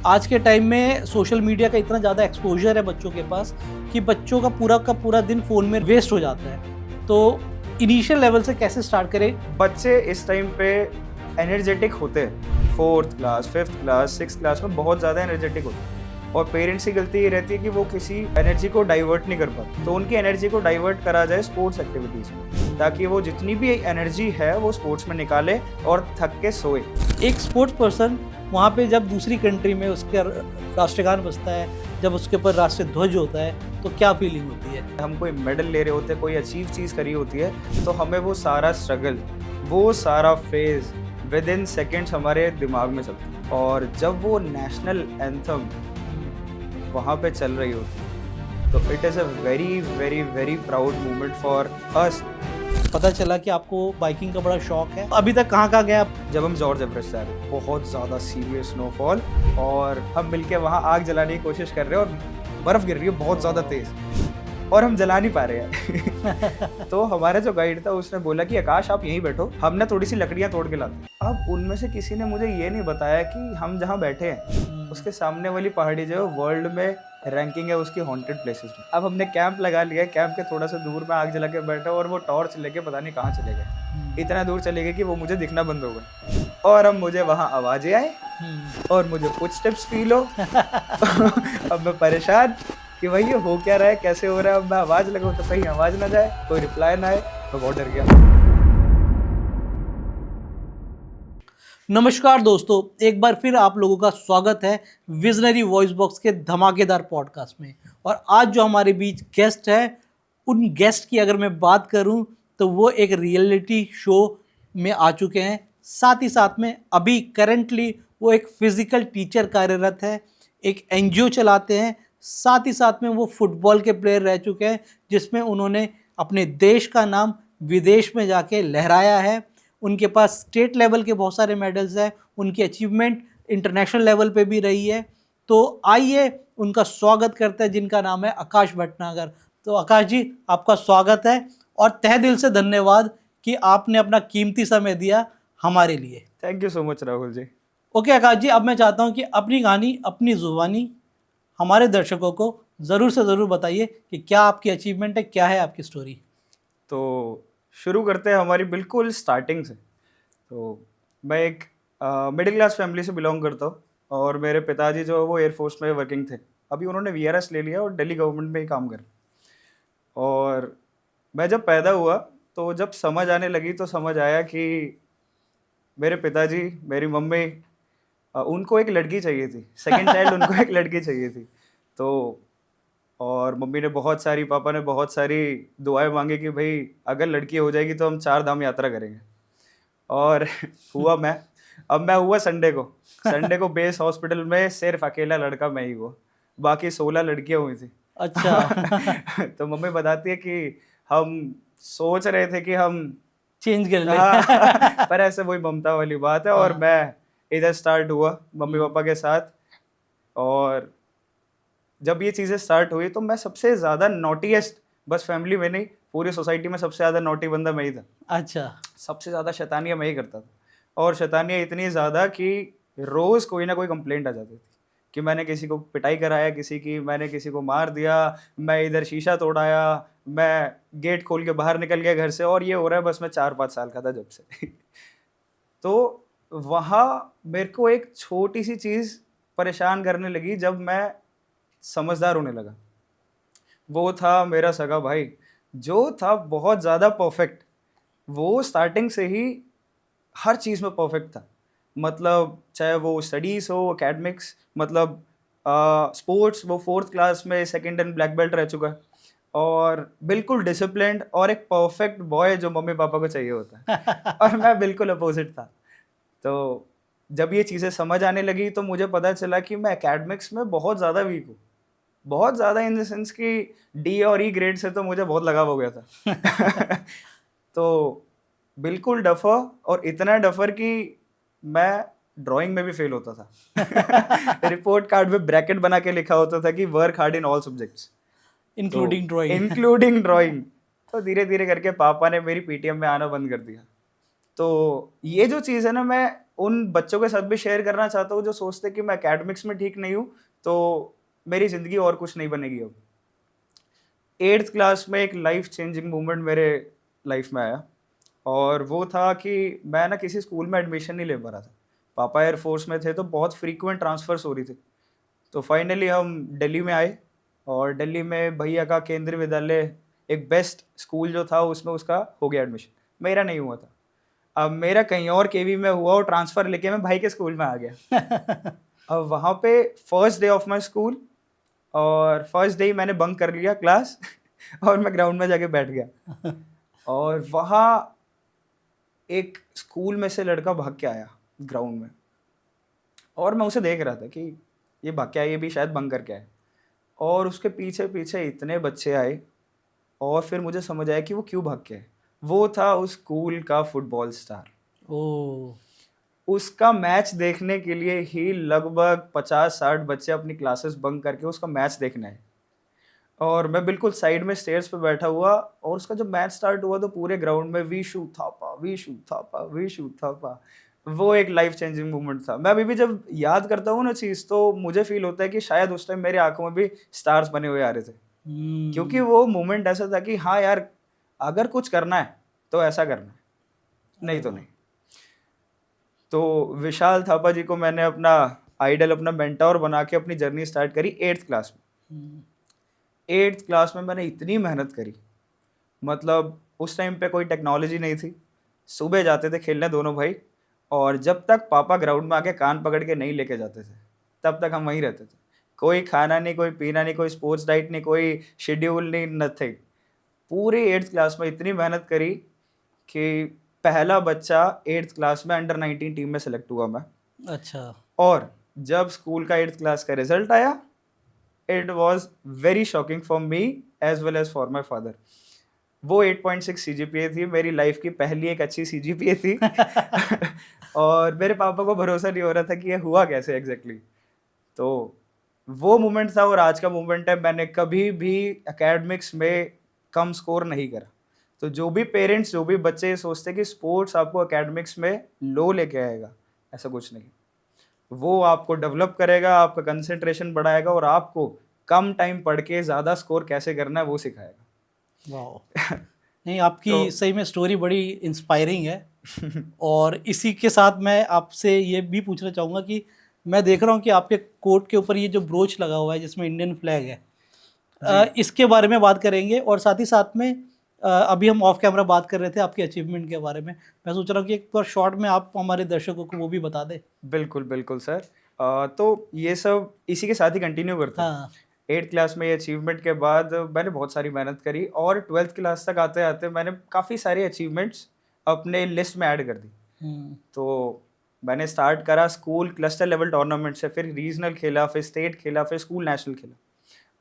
आज के टाइम में सोशल मीडिया का इतना ज़्यादा एक्सपोजर है बच्चों के पास कि बच्चों का पूरा दिन फ़ोन में वेस्ट हो जाता है। तो इनिशियल लेवल से कैसे स्टार्ट करें? बच्चे इस टाइम पे एनर्जेटिक होते हैं, 4th class 5th class 6th class में बहुत ज़्यादा एनर्जेटिक होते हैं और पेरेंट्स की गलती ये रहती है कि वो किसी एनर्जी को डाइवर्ट नहीं कर पाते। तो उनकी एनर्जी को डाइवर्ट करा जाए स्पोर्ट्स एक्टिविटीज़ में, ताकि वो जितनी भी एनर्जी है वो स्पोर्ट्स में निकाले और थक के सोए। एक स्पोर्ट्स पर्सन वहाँ पे जब दूसरी कंट्री में उसका राष्ट्रगान बजता है, जब उसके ऊपर राष्ट्रीय ध्वज होता है, तो क्या फीलिंग होती है? हम कोई मेडल ले रहे होते हैं, कोई अचीव चीज़ करी होती है, तो हमें वो सारा स्ट्रगल, वो सारा फेज विद इन सेकेंड्स हमारे दिमाग में चलता है। और जब वो नेशनल एंथम वहाँ पे चल रही होती, तो it is a very very very proud moment for us. पता चला कि आपको बाइकिंग का बड़ा शौक है। अभी तक कहाँ गए आप? जब हम जॉर्ज एवरेस्ट जा रहे थे, बहुत ज़्यादा सीवियर स्नोफॉल और हम मिलके वहाँ आग जलाने की कोशिश कर रहे हैं और बर्फ़ गिर रही है बहुत ज़्यादा तेज़ और हम जला नहीं पा रहे हैं। तो हमारा जो गाइड था उसने बोला कि आकाश आप यहीं बैठो, हम ना थोड़ी सी लकड़ियाँ तोड़ के लाते। अब उनमें से किसी ने मुझे ये नहीं बताया कि हम जहाँ बैठे हैं उसके सामने वाली पहाड़ी जो है वर्ल्ड में रैंकिंग है उसकी हॉन्टेड प्लेसेस में। अब हमने कैंप लगा लिया, कैंप के थोड़ा सा दूर में आग जला के बैठा और वो टॉर्च लेके पता नहीं कहाँ चले गए। इतना दूर चले गए कि वो मुझे दिखना बंद हो गए और अब मुझे वहाँ आवाज़ें आए और मुझे फुटस्टेप्स फील हो। अब मैं परेशान कि भाई ये हो क्या रहा है, कैसे हो रहा है। अब मैं आवाज़ लगाऊँ तो कहीं आवाज़ ना जाए, कोई रिप्लाई ना आए, तो बहुत डर गया। नमस्कार दोस्तों, एक बार फिर आप लोगों का स्वागत है विजनरी वॉइस बॉक्स के धमाकेदार पॉडकास्ट में। और आज जो हमारे बीच गेस्ट है, उन गेस्ट की अगर मैं बात करूं तो वो एक रियलिटी शो में आ चुके हैं। साथ ही साथ में अभी करंटली वो एक फिजिकल टीचर कार्यरत है, एक एनजीओ चलाते हैं। साथ ही साथ में वो फुटबॉल के प्लेयर रह चुके हैं, जिसमें उन्होंने अपने देश का नाम विदेश में जाके लहराया है। उनके पास स्टेट लेवल के बहुत सारे मेडल्स हैं, उनकी अचीवमेंट इंटरनेशनल लेवल पे भी रही है। तो आइए उनका स्वागत करते हैं, जिनका नाम है आकाश भटनागर। तो आकाश जी, आपका स्वागत है और तहे दिल से धन्यवाद कि आपने अपना कीमती समय दिया हमारे लिए। Thank you so much Rahul ji. Okay Akash ji, अब मैं चाहता हूँ कि अपनी कहानी अपनी ज़ुबानी हमारे दर्शकों को ज़रूर से ज़रूर बताइए कि क्या आपकी अचीवमेंट है, क्या है आपकी स्टोरी। तो शुरू करते हैं हमारी बिल्कुल स्टार्टिंग से। तो मैं एक मिडिल क्लास फैमिली से बिलोंग करता हूँ और मेरे पिताजी जो है वो एयरफोर्स में वर्किंग थे। अभी उन्होंने वीआरएस ले लिया और दिल्ली गवर्नमेंट में ही काम कर। और मैं जब पैदा हुआ तो जब समझ आने लगी तो समझ आया कि मेरे पिताजी, मेरी मम्मी, उनको एक लड़की चाहिए थी, सेकंड चाइल्ड उनको एक लड़की चाहिए थी। तो और मम्मी ने बहुत सारी, पापा ने बहुत सारी दुआएं मांगी कि भाई अगर लड़की हो जाएगी तो हम 4 धाम यात्रा करेंगे। और हुआ मैं हुआ संडे को बेस हॉस्पिटल में सिर्फ अकेला लड़का मैं ही हुआ, बाकी 16 लड़कियां हुई थी। अच्छा। तो मम्मी बताती है कि हम सोच रहे थे कि हम चेंज कर ले। पर ऐसे वही ममता वाली बात है। और मैं इधर स्टार्ट हुआ मम्मी पापा के साथ। और जब ये चीज़ें स्टार्ट हुई तो मैं सबसे ज़्यादा नॉटीएस्ट, बस फैमिली में नहीं पूरी सोसाइटी में सबसे ज़्यादा नॉटी बंदा मैं ही था। अच्छा। सबसे ज़्यादा शैतानियाँ मैं ही करता था और शैतानियाँ इतनी ज़्यादा कि रोज़ कोई ना कोई कंप्लेंट आ जाती थी कि मैंने किसी को पिटाई कराया, किसी की, मैंने किसी को मार दिया, मैं इधर शीशा तोड़ाया, मैं गेट खोल के बाहर निकल गया घर से। और ये हो रहा है बस मैं 4-5 साल का था जब से। तो वहाँ मेरे को एक छोटी सी चीज़ परेशान करने लगी जब मैं समझदार होने लगा। वो था मेरा सगा भाई, जो था बहुत ज़्यादा परफेक्ट। वो स्टार्टिंग से ही हर चीज़ में परफेक्ट था। मतलब चाहे वो स्टडीज़ हो, एकेडमिक्स, मतलब स्पोर्ट्स, वो 4th क्लास में सेकंड एंड ब्लैक बेल्ट रह चुका है और बिल्कुल डिसिप्लिन्ड और एक परफेक्ट बॉय जो मम्मी पापा को चाहिए होता है। और मैं बिल्कुल अपोजिट था। तो जब ये चीज़ें समझ आने लगी तो मुझे पता चला कि मैं एकेडमिक्स में बहुत ज़्यादा वीक हूँ। बहुत ज़्यादा इन द सेंस कि डी और ई ग्रेड से तो मुझे बहुत लगाव हो गया था। तो बिल्कुल डफर, और इतना डफर कि मैं ड्राइंग में भी फेल होता था। रिपोर्ट कार्ड में ब्रैकेट बना के लिखा होता था कि work hard in all subjects including drawing. तो धीरे धीरे करके पापा ने मेरी पीटीएम में आना बंद कर दिया। तो ये जो चीज़ है ना, मैं उन बच्चों के साथ भी शेयर करना चाहता हूँ जो सोचते हैं कि मैं एकेडमिक्स में ठीक नहीं हूँ, तो मेरी ज़िंदगी और कुछ नहीं बनेगी अब। 8th क्लास में एक लाइफ चेंजिंग मोमेंट मेरे लाइफ में आया, और वो था कि मैं ना किसी स्कूल में एडमिशन नहीं ले पा रहा था। पापा एयरफोर्स में थे, तो बहुत फ्रीक्वेंट ट्रांसफ़र्स हो रही थी। तो फाइनली हम दिल्ली में आए, और दिल्ली में भैया का केंद्रीय विद्यालय, एक बेस्ट स्कूल जो था, उसमें उसका हो गया एडमिशन। मेरा नहीं हुआ था। अब मेरा कहीं और केवी में हुआ, और ट्रांसफ़र लेके मैं भाई के स्कूल में आ गया। अब वहाँ पे first day of my school, और फर्स्ट डे ही मैंने बंक कर लिया क्लास और मैं ग्राउंड में जाके बैठ गया। और वहाँ एक स्कूल में से लड़का भाग के आया ग्राउंड में, और मैं उसे देख रहा था कि ये भाग के आया, ये भी शायद बंक करके आया। और उसके पीछे पीछे इतने बच्चे आए, और फिर मुझे समझ आया कि वो क्यों भाग के आए। वो था उस स्कूल का फुटबॉल स्टार। ओ, उसका मैच देखने के लिए ही लगभग 50-60 बच्चे अपनी क्लासेस बंक करके उसका मैच देखने आए। और मैं बिल्कुल साइड में स्टेयर्स पे बैठा हुआ, और उसका जब मैच स्टार्ट हुआ तो पूरे ग्राउंड में we shoot Thapa, we shoot Thapa, we shoot Thapa. वो एक लाइफ चेंजिंग मोमेंट था। मैं अभी भी जब याद करता हूँ ना चीज़, तो मुझे फील होता है कि शायद उस टाइम मेरी आंखों में भी स्टार्स बने हुए आ रहे थे, क्योंकि वो मोमेंट ऐसा था कि हाँ यार, अगर कुछ करना है तो ऐसा करना है, नहीं तो नहीं। तो विशाल थापा जी को मैंने अपना आइडल, अपना मेंटोर बना के अपनी जर्नी स्टार्ट करी 8th क्लास में। 8th क्लास में मैंने इतनी मेहनत करी, मतलब उस टाइम पे कोई टेक्नोलॉजी नहीं थी। सुबह जाते थे खेलने दोनों भाई, और जब तक पापा ग्राउंड में आके कान पकड़ के नहीं लेके जाते थे, तब तक हम वहीं रहते थे। कोई खाना नहीं, कोई पीना नहीं, कोई स्पोर्ट्स डाइट नहीं, कोई शेड्यूल नहीं, नथिंग। पूरी 8th क्लास में इतनी मेहनत करी कि पहला बच्चा 8th क्लास में अंडर 19 टीम में सेलेक्ट हुआ मैं। अच्छा। और जब स्कूल का 8th क्लास का रिजल्ट आया, it was very shocking for me as well as for my father. वो 8.6 सीजीपीए थी, मेरी लाइफ की पहली एक अच्छी सीजीपीए थी। और मेरे पापा को भरोसा नहीं हो रहा था कि ये हुआ कैसे एग्जैक्टली। तो वो मोमेंट था, और आज का मोमेंट है, मैंने कभी भी एकेडमिक्स में कम स्कोर नहीं करा। तो जो भी पेरेंट्स, जो भी बच्चे ये सोचते हैं कि स्पोर्ट्स आपको एकेडमिक्स में लो लेके आएगा, ऐसा कुछ नहीं। वो आपको डेवलप करेगा, आपका कंसंट्रेशन बढ़ाएगा, और आपको कम टाइम पढ़ के ज़्यादा स्कोर कैसे करना है वो सिखाएगा। वाह, नहीं आपकी तो सही में स्टोरी बड़ी इंस्पायरिंग है। और इसी के साथ मैं आपसे ये भी पूछना चाहूँगा कि मैं देख रहा हूँ कि आपके कोट के ऊपर ये जो ब्रोच लगा हुआ है जिसमें इंडियन फ्लैग है, जी, इसके बारे में बात करेंगे। और साथ ही साथ में अभी हम ऑफ कैमरा बात कर रहे थे आपके अचीवमेंट के बारे में, मैं सोच रहा हूँ कि एक बार शॉर्ट में आप हमारे दर्शकों को वो भी बता दें। बिल्कुल, बिल्कुल सर। तो ये सब इसी के साथ ही कंटिन्यू करते हैं। हाँ। 8th क्लास में ये अचीवमेंट के बाद मैंने बहुत सारी मेहनत करी, और 12th क्लास तक आते-आते मैंने काफ़ी सारे अचीवमेंट्स अपने लिस्ट में ऐड कर दी। हम्म। तो मैंने स्टार्ट करा स्कूल क्लस्टर लेवल टूर्नामेंट से, फिर रीजनल खेला, फिर स्टेट खेला, फिर स्कूल नेशनल खेला।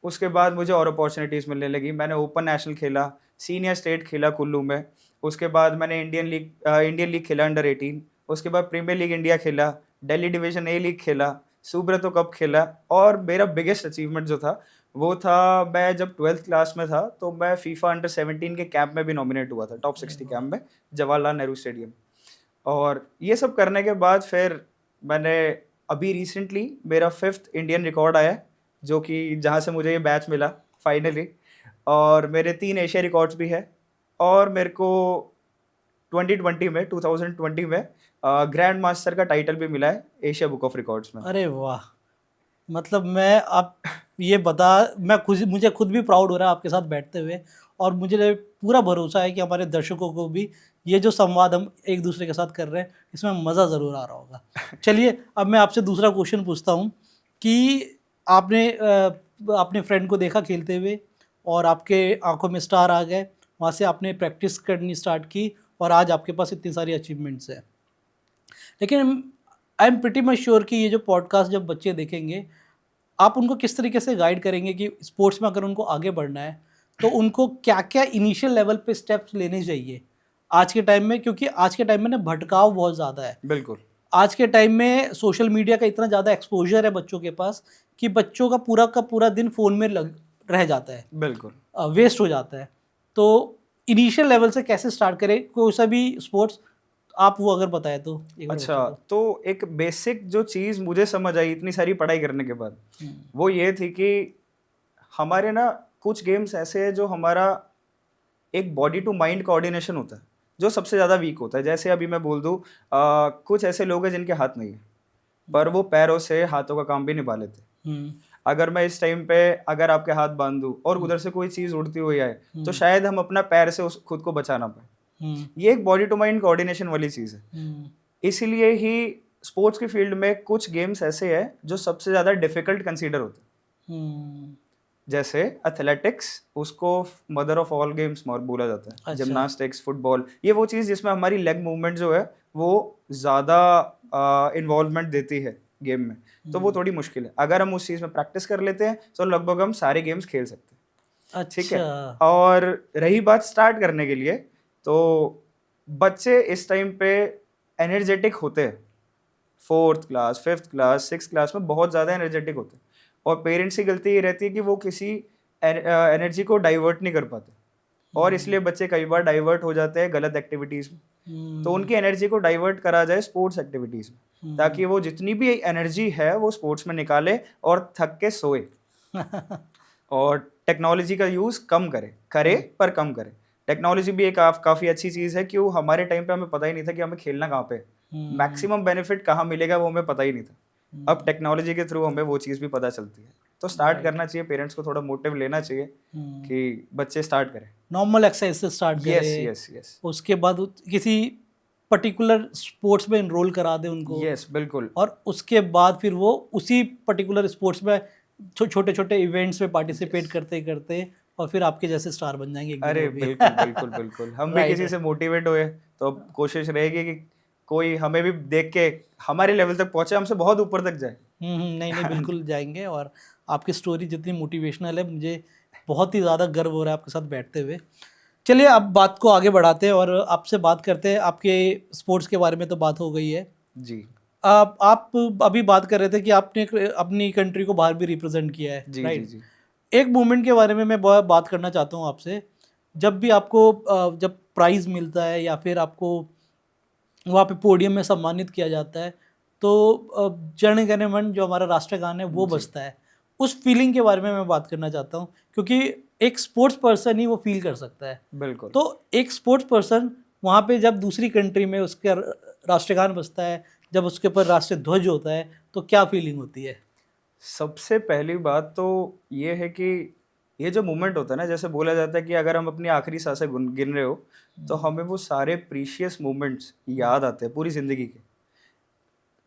उसके बाद मुझे और अपॉर्चुनिटीज़ मिलने लगी। मैंने ओपन नेशनल खेला, सीनियर स्टेट खेला कुल्लू में। उसके बाद मैंने इंडियन लीग खेला अंडर 18। उसके बाद प्रीमियर लीग इंडिया खेला, दिल्ली डिवीज़न ए लीग खेला, सुब्रतो कप खेला, और मेरा बिगेस्ट अचीवमेंट जो था, वो था मैं जब 12th क्लास में था, तो मैं फीफा अंडर 17 के कैंप में भी नॉमिनेट हुआ था, टॉप 60 कैंप में, जवाहरलाल नेहरू स्टेडियम। और ये सब करने के बाद फिर मैंने अभी रिसेंटली मेरा 5th इंडियन रिकॉर्ड आया है, जो कि जहाँ से मुझे ये बैच मिला फाइनली। और मेरे 3 एशिया रिकॉर्ड्स भी है, और मेरे को 2020 में ग्रैंड मास्टर का टाइटल भी मिला है एशिया बुक ऑफ रिकॉर्ड्स में। अरे वाह, मतलब मैं आप ये बता, मुझे खुद भी प्राउड हो रहा है आपके साथ बैठते हुए। और मुझे पूरा भरोसा है कि हमारे दर्शकों को भी ये जो संवाद हम एक दूसरे के साथ कर रहे हैं इसमें मज़ा ज़रूर आ रहा होगा। चलिए अब मैं आपसे दूसरा क्वेश्चन पूछता हूँ कि आपने फ्रेंड को देखा खेलते हुए, और आपके आंखों में स्टार आ गए, वहाँ से आपने प्रैक्टिस करनी स्टार्ट की, और आज आपके पास इतनी सारी अचीवमेंट्स हैं। लेकिन आई एम प्रिटी मच श्योर कि ये जो पॉडकास्ट जब बच्चे देखेंगे, आप उनको किस तरीके से गाइड करेंगे कि स्पोर्ट्स में अगर उनको आगे बढ़ना है तो उनको क्या क्या इनिशियल लेवल पे स्टेप्स लेने चाहिए आज के टाइम में, क्योंकि आज के टाइम में ना भटकाव बहुत ज़्यादा है। बिल्कुल, आज के टाइम में सोशल मीडिया का इतना ज़्यादा एक्सपोजर है बच्चों के पास कि बच्चों का पूरा दिन फ़ोन में रह जाता है, बिल्कुल। वेस्ट हो जाता है। तो इनिशियल लेवल से कैसे स्टार्ट करें कोई सा भी स्पोर्ट्स, आप वो अगर बताए तो एक बार अच्छा, बच्चों को। तो एक बेसिक जो चीज़ मुझे समझ आई इतनी सारी पढ़ाई करने के बाद, वो ये थी कि हमारे ना कुछ गेम्स ऐसे हैं जो हमारा एक बॉडी टू माइंड कोऑर्डिनेशन होता है, जो सबसे ज़्यादा वीक होता है। जैसे अभी मैं बोल दूँ, कुछ ऐसे लोग हैं जिनके हाथ नहीं है, पर वो पैरों से हाथों का काम भी निभा लेते हैं। हम्म अगर मैं इस टाइम पे अगर आपके हाथ बांध दूँ और उधर से कोई चीज़ उड़ती हुई आए, तो शायद हम अपना पैर से उस खुद को बचा ना पाएँ। हम्म ये एक बॉडी टू माइंड कोऑर्डिनेशन वाली चीज़ है। हम्म इसीलिए ही स्पोर्ट्स की फील्ड में कुछ गेम्स ऐसे हैं जो सबसे ज़्यादा डिफ़िकल्ट कंसीडर होते हैं। हम्म, जैसे एथलेटिक्स, उसको मदर ऑफ ऑल गेम्स बोला जाता है। अच्छा जिमनास्टिक्स, फुटबॉल, ये वो चीज़ जिसमें हमारी लेग मूवमेंट जो है वो ज़्यादा इन्वॉल्वमेंट देती है गेम में, तो वो थोड़ी मुश्किल है। अगर हम उस चीज़ में प्रैक्टिस कर लेते हैं तो लगभग हम सारे गेम्स खेल सकते हैं। ठीक अच्छा है। और रही बात स्टार्ट करने के लिए, तो बच्चे इस टाइम पे एनर्जेटिक होते हैं। 4th class, 5th class, 6th class में बहुत ज़्यादा एनर्जेटिक होते हैं, और पेरेंट्स की गलती ये रहती है कि वो किसी एनर्जी को डाइवर्ट नहीं कर पाते, और इसलिए बच्चे कई बार डाइवर्ट हो जाते हैं गलत एक्टिविटीज़ में। तो उनकी एनर्जी को डाइवर्ट करा जाए स्पोर्ट्स एक्टिविटीज़ में, ताकि वो जितनी भी एनर्जी है वो स्पोर्ट्स में निकाले और थक के सोए, और टेक्नोलॉजी का यूज़ कम करे पर कम करे। टेक्नोलॉजी भी एक काफ़ी अच्छी चीज़ है, क्यों हमारे टाइम पे हमें पता ही नहीं था कि हमें खेलना कहाँ पे है, मैक्सिमम बेनिफिट कहाँ मिलेगा वो हमें पता ही नहीं था। अब टेक्नोलॉजी के थ्रू हमें वो चीज़ भी पता चलती है, तो स्टार्ट करना चाहिए, पेरेंट्स को थोड़ा मोटिव लेना चाहिए कि बच्चे स्टार्ट करें। नॉर्मल एक्सरसाइज से स्टार्ट यस करें, यस यस उसके बाद किसी पर्टिकुलर स्पोर्ट्स में इनरोल करा दे उनको, यस, बिल्कुल। और उसके बाद फिर वो उसी पर्टिकुलर स्पोर्ट्स में छोटे छोटे इवेंट्स में पार्टिसिपेट करते करते और फिर आपके जैसे स्टार बन जाएंगे एक दिन अरे वो भी। बिल्कुल बिल्कुल बिल्कुल, हम भी राइट किसी से मोटिवेट हुए तो अब कोशिश रहेगी कि कोई हमें भी देख के हमारे लेवल तक पहुंचे, हमसे बहुत ऊपर तक जाए। नहीं नहीं बिल्कुल जाएंगे। और आपकी स्टोरी जितनी मोटिवेशनल है, मुझे बहुत ही ज़्यादा गर्व हो रहा है आपके साथ बैठते हुए। चलिए अब बात को आगे बढ़ाते हैं और आपसे बात करते हैं। आपके स्पोर्ट्स के बारे में तो बात हो गई है, जी आप अभी बात कर रहे थे कि आपने अपनी कंट्री को बाहर भी रिप्रेजेंट किया है, जी जी राइट? जी एक मोमेंट के बारे में मैं बात करना चाहता हूँ आपसे। जब भी आपको जब प्राइज़ मिलता है या फिर आपको वहाँ पे पोडियम में सम्मानित किया जाता है, तो जन गण मन जो हमारा राष्ट्रगान है वो जी बजता है। उस फीलिंग के बारे में मैं बात करना चाहता हूँ, क्योंकि एक स्पोर्ट्स पर्सन ही वो फील कर सकता है। बिल्कुल। तो एक स्पोर्ट्स पर्सन वहाँ पे जब दूसरी कंट्री में उसका राष्ट्रगान बजता है, जब उसके ऊपर राष्ट्रीय ध्वज होता है, तो क्या फीलिंग होती है? सबसे पहली बात तो ये है कि ये जो मोमेंट होता है ना, जैसे बोला जाता है कि अगर हम अपनी आखिरी सांसें गिन रहे हो, तो हमें वो सारे प्रीशियस मोमेंट्स याद आते हैं पूरी ज़िंदगी के।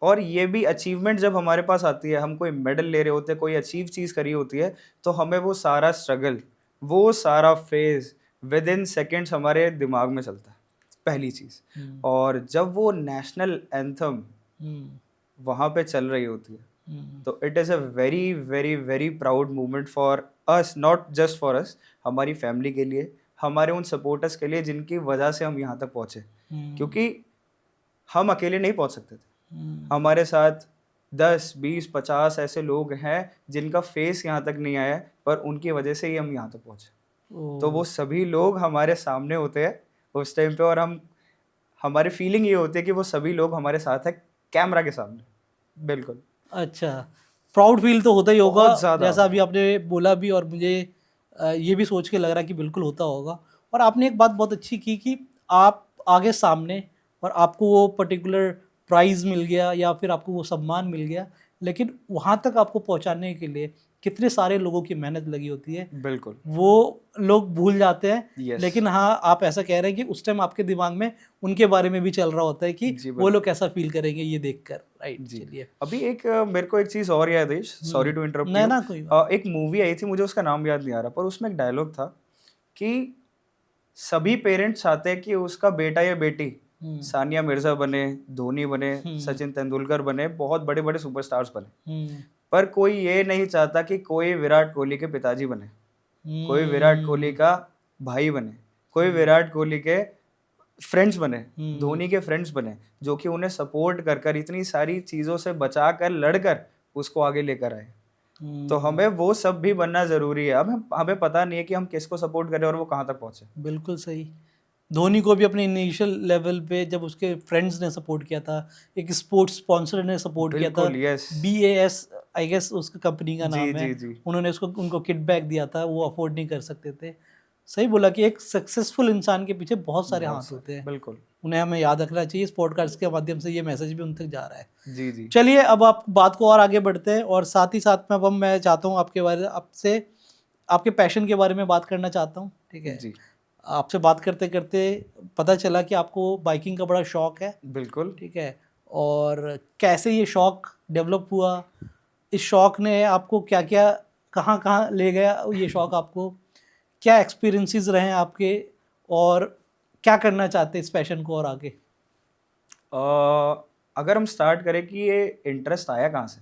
और ये भी अचीवमेंट जब हमारे पास आती है, हम कोई मेडल ले रहे होते हैं, कोई अचीव चीज़ करी होती है, तो हमें वो सारा स्ट्रगल, वो सारा फेज़ विद इन सेकेंड्स हमारे दिमाग में चलता है, पहली चीज़। और जब वो नेशनल एंथम वहाँ पे चल रही होती है, तो it is a very very very proud moment for us, not just for us, हमारी फैमिली के लिए, हमारे उन सपोर्टर्स के लिए जिनकी वजह से हम यहाँ तक पहुँचे। क्योंकि हम अकेले नहीं पहुँच सकते थे, हमारे साथ 10, 20, 50 ऐसे लोग हैं जिनका फेस यहाँ तक नहीं आया, पर उनकी वजह से ही हम यहाँ तक पहुँचे। तो वो सभी लोग हमारे सामने होते हैं उस टाइम पे, और हमारी फीलिंग ये होती है कि वो सभी लोग हमारे साथ हैं कैमरा के सामने। बिल्कुल। अच्छा, प्राउड फील तो होता ही होगा, बहुत ज़्यादा। जैसा अभी आपने बोला भी, और मुझे ये भी सोच के लग रहा है कि बिल्कुल होता होगा। और आपने एक बात बहुत अच्छी की कि आप आगे सामने और आपको वो पर्टिकुलर प्राइज़ मिल गया या फिर आपको वो सम्मान मिल गया, लेकिन वहाँ तक आपको पहुँचाने के लिए कितने सारे लोगों की मेहनत लगी होती है, बिल्कुल। वो लोग भूल जाते हैं। Yes. लेकिन हाँ, आप ऐसा कह रहे हैं कि उस टाइम आपके दिमाग में उनके बारे में भी चल रहा होता है कि जी, वो बिल्कुल। लोग कैसा फील करेंगे ये देखकर, राइट? जी। चलिए। अभी एक मेरे को एक चीज़ और याद है, सॉरी टू इंटरप्ट नहीं यू। ना, कोई बात एक मूवी आई थी, मुझे उसका नाम याद नहीं आ रहा, पर उसमें एक डायलॉग था कि सभी पेरेंट्स चाहते हैं कि उसका बेटा या बेटी सानिया मिर्ज़ा बने, धोनी बने, सचिन तेंदुलकर बने, बहुत बड़े-बड़े सुपरस्टार्स बने। पर कोई ये नहीं चाहता कि कोई विराट कोहली के पिताजी बने, कोई विराट कोहली का भाई बने, कोई विराट कोहली के फ्रेंड्स बने, धोनी के फ्रेंड्स बने, जो कि उन्हें सपोर्ट कर कर इतनी सारी चीज़ों से बचा कर, लड़कर उसको आगे लेकर आए। तो हमें वो सब भी बनना ज़रूरी है। हमें हमें पता नहीं है कि हम किसको सपोर्ट करें और वो कहाँ तक पहुँचे। बिल्कुल सही। धोनी को भी अपने इनिशियल लेवल पे जब उसके फ्रेंड्स ने सपोर्ट किया था, एक स्पोर्ट्स स्पॉन्सर ने सपोर्ट किया था, बिल्कुल, यस। BAS आई गेस उसका कंपनी का जी, नाम है, जी, जी। उन्होंने उनको किट बैक दिया था, वो अफोर्ड नहीं कर सकते थे। सही बोला कि एक सक्सेसफुल इंसान के पीछे बहुत सारे बहुत हाथ सारे, होते हैं, बिल्कुल। उन्हें हमें याद रखना चाहिए। इस पॉडकास्ट के माध्यम से ये मैसेज भी उन तक जा रहा है। जी, जी। चलिए अब आप बात को और आगे बढ़ते हैं, और साथ ही साथ में अब मैं चाहता हूँ आपसे आपके पैशन के बारे में बात करना चाहता हूँ, ठीक है। जी, आपसे बात करते करते पता चला कि आपको बाइकिंग का बड़ा शौक है, बिल्कुल। ठीक है। और कैसे ये शौक डेवलप हुआ, इस शौक ने आपको क्या क्या कहाँ कहाँ ले गया, ये शौक आपको क्या एक्सपीरियंसेस रहे हैं आपके, और क्या करना चाहते हैं इस पैशन को और आगे। अगर हम स्टार्ट करें कि ये इंटरेस्ट आया कहाँ से,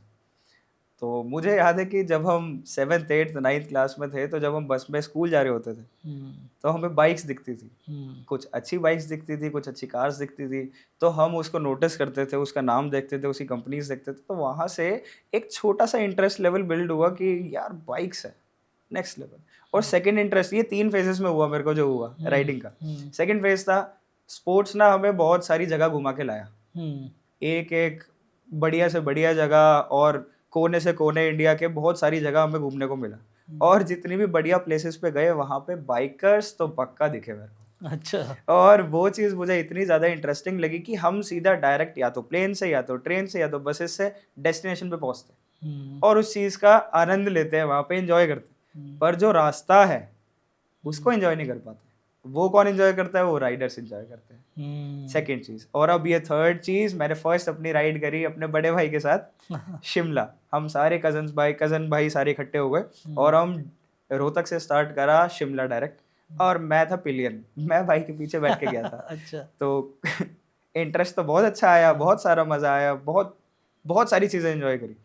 तो मुझे याद है कि जब हम 7th 8th 9th क्लास में थे, तो जब हम बस में स्कूल जा रहे होते थे, तो हमें बाइक्स दिखती थी। कुछ अच्छी बाइक्स दिखती थी, कुछ अच्छी कार्स दिखती थी, तो हम उसको नोटिस करते थे, उसका नाम देखते थे, उसकी कंपनीज देखते थे। तो वहाँ से एक छोटा सा इंटरेस्ट लेवल बिल्ड हुआ कि यार बाइक्स है नेक्स्ट लेवल। और सेकंड इंटरेस्ट, ये 3 फेजेस में हुआ मेरे को जो हुआ राइडिंग का। सेकंड फेज था स्पोर्ट्स ना हमें बहुत सारी जगह घुमा के लाया, एक एक बढ़िया से बढ़िया जगह, और कोने से कोने इंडिया के बहुत सारी जगह हमें घूमने को मिला। और जितनी भी बढ़िया प्लेसेस पे गए वहाँ पे बाइकर्स तो पक्का दिखे मेरे को। अच्छा। और वो चीज़ मुझे इतनी ज़्यादा इंटरेस्टिंग लगी कि हम सीधा डायरेक्ट या तो प्लेन से या तो ट्रेन से या तो बसेस से डेस्टिनेशन पे पहुँचते और उस चीज़ का आनंद लेते हैं, वहाँ पे एंजॉय करते। पर जो रास्ता है उसको एंजॉय नहीं कर पाते। वो कौन एंजॉय करता है? वो राइडर्स एंजॉय करते हैं। सेकंड चीज़, और अब ये थर्ड चीज़, मैंने फर्स्ट अपनी राइड करी अपने बड़े भाई के साथ शिमला। हम सारे कज़न भाई सारे इकट्ठे हो गए और हम रोहतक से स्टार्ट करा शिमला डायरेक्ट। और मैं था पिलियन, मैं भाई के पीछे बैठ के गया था। अच्छा। तो इंटरेस्ट तो बहुत अच्छा आया, बहुत सारा मज़ा आया, बहुत बहुत सारी चीज़ें एंजॉय करी।